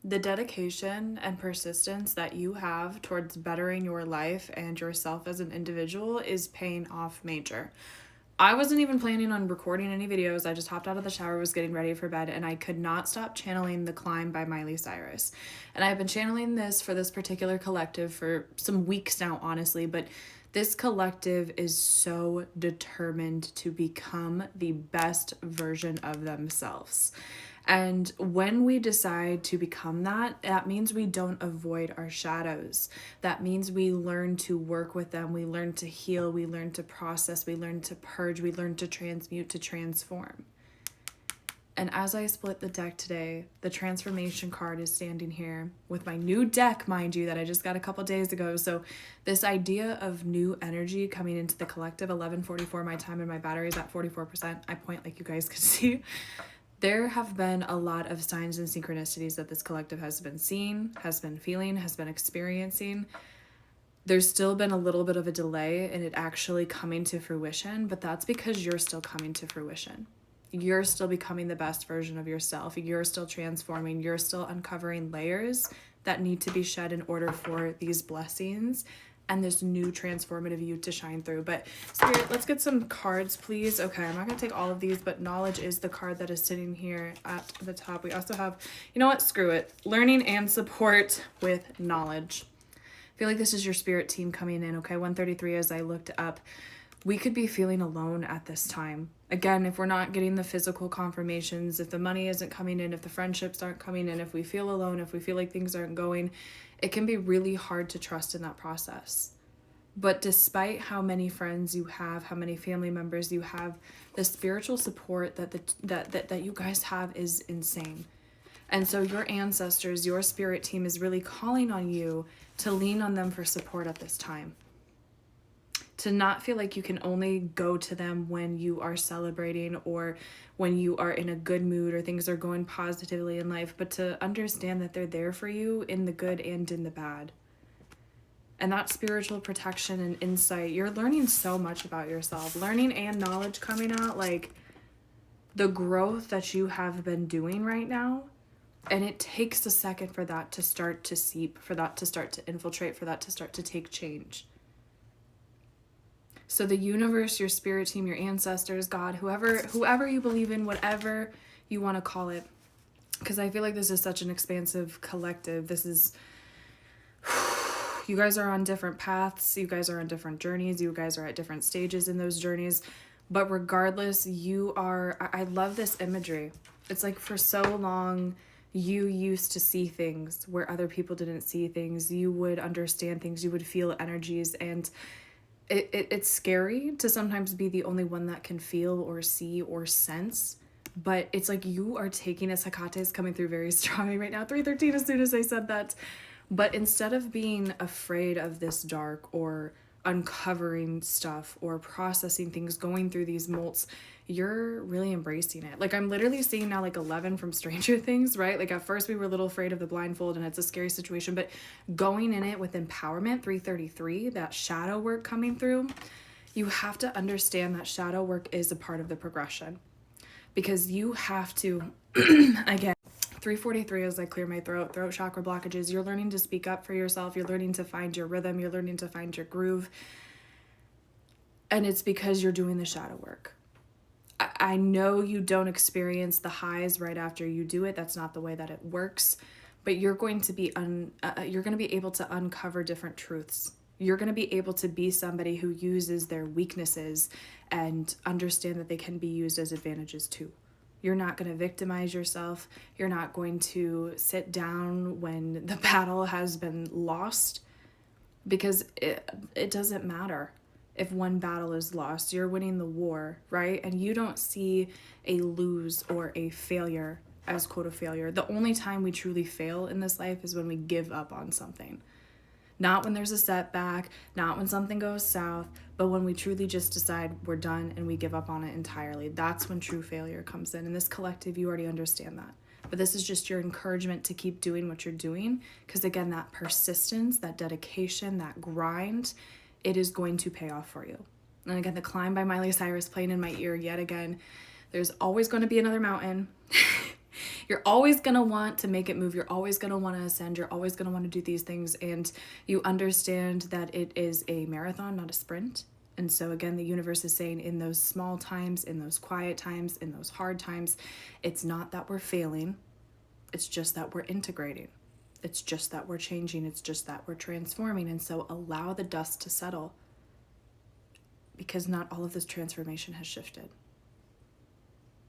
The dedication and persistence that you have towards bettering your life and yourself as an individual is paying off major. I wasn't even planning on recording any videos. I just hopped out of the shower, was getting ready for bed, and I could not stop channeling The Climb by Miley Cyrus. And I've been channeling this for this particular collective for some weeks now, honestly, but this collective is so determined to become the best version of themselves. And when we decide to become that, that means we don't avoid our shadows. That means we learn to work with them. We learn to heal. We learn to process. We learn to purge. We learn to transmute, to transform. And as I split the deck today, the transformation card is standing here with my new deck, mind you, that I just got a couple days ago. So this idea of new energy coming into the collective, 11:44 my time, and my battery's at 44%. I point like you guys could see. There have been a lot of signs and synchronicities that this collective has been seeing, has been feeling, has been experiencing. There's still been a little bit of a delay in it actually coming to fruition, but that's because you're still coming to fruition. You're still becoming the best version of yourself. You're still transforming. You're still uncovering layers that need to be shed in order for these blessings and this new transformative you to shine through. But Spirit, let's get some cards, please. Okay, I'm not going to take all of these, but knowledge is the card that is sitting here at the top. We also have, you know what, screw it. Learning and support with knowledge. I feel like this is your spirit team coming in, okay? 133 as I looked up. We could be feeling alone at this time. Again, if we're not getting the physical confirmations, if the money isn't coming in, if the friendships aren't coming in, if we feel alone, if we feel like things aren't going, it can be really hard to trust in that process. But despite how many friends you have, how many family members you have, the spiritual support that you guys have is insane. And so your ancestors, your spirit team is really calling on you to lean on them for support at this time. To not feel like you can only go to them when you are celebrating or when you are in a good mood or things are going positively in life, but to understand that they're there for you in the good and in the bad. And that spiritual protection and insight, you're learning so much about yourself. Learning and knowledge coming out, like the growth that you have been doing right now. And it takes a second for that to start to seep, for that to start to infiltrate, for that to start to take change. So the universe, your spirit team, your ancestors, God, whoever you believe in, whatever you want to call it, because I feel like this is such an expansive collective. This is, you guys are on different paths. You guys are on different journeys. You guys are at different stages in those journeys. But regardless, I love this imagery. It's like for so long, you used to see things where other people didn't see things. You would understand things. You would feel energies, and it's scary to sometimes be the only one that can feel or see or sense, but it's like you are taking it. Sakate is coming through very strongly right now, 313 as soon as I said that. But instead of being afraid of this dark or uncovering stuff or processing things, going through these molts, you're really embracing it. Like I'm literally seeing now like 11 from Stranger Things, right? Like at first we were a little afraid of the blindfold and it's a scary situation, but going in it with empowerment, 333, that shadow work coming through, you have to understand that shadow work is a part of the progression, because you have to, again, 343 as I clear my throat chakra blockages, you're learning to speak up for yourself. You're learning to find your rhythm. You're learning to find your groove. And it's because you're doing the shadow work. I know you don't experience the highs right after you do it. That's not the way that it works. But you're going to be able to uncover different truths. You're going to be able to be somebody who uses their weaknesses and understand that they can be used as advantages too. You're not going to victimize yourself. You're not going to sit down when the battle has been lost, because it doesn't matter if one battle is lost. You're winning the war, right? And you don't see a lose or a failure as quote a failure. The only time we truly fail in this life is when we give up on something. Not when there's a setback, not when something goes south, but when we truly just decide we're done and we give up on it entirely. That's when true failure comes in. In this collective, you already understand that. But this is just your encouragement to keep doing what you're doing, because again, that persistence, that dedication, that grind, it is going to pay off for you. And again, The Climb by Miley Cyrus playing in my ear yet again. There's always going to be another mountain. You're always going to want to make it move. You're always going to want to ascend. You're always going to want to do these things. And you understand that it is a marathon, not a sprint. And so, again, the universe is saying in those small times, in those quiet times, in those hard times, it's not that we're failing. It's just that we're integrating. It's just that we're changing. It's just that we're transforming. And so allow the dust to settle, because not all of this transformation has shifted.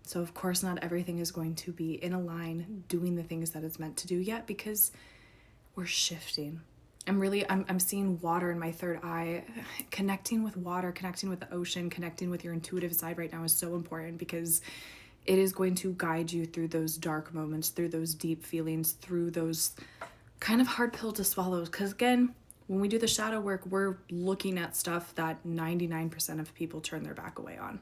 So of course not everything is going to be in a line doing the things that it's meant to do yet, because we're shifting. I'm seeing water in my third eye. Connecting with water, connecting with the ocean, connecting with your intuitive side right now is so important, because it is going to guide you through those dark moments, through those deep feelings, through those kind of hard pill to swallow. Because again, when we do the shadow work, we're looking at stuff that 99% of people turn their back away on.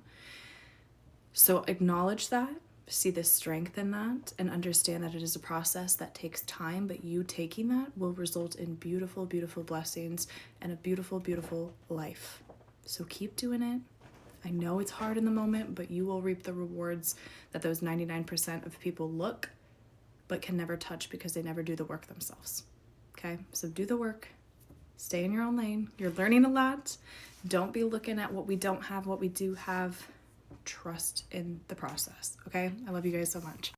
So acknowledge that, see the strength in that, and understand that it is a process that takes time, but you taking that will result in beautiful, beautiful blessings and a beautiful, beautiful life. So keep doing it. I know it's hard in the moment, but you will reap the rewards that those 99% of people look but can never touch, because they never do the work themselves. Okay, so do the work. Stay in your own lane. You're learning a lot. Don't be looking at what we don't have, what we do have. Trust in the process. Okay, I love you guys so much.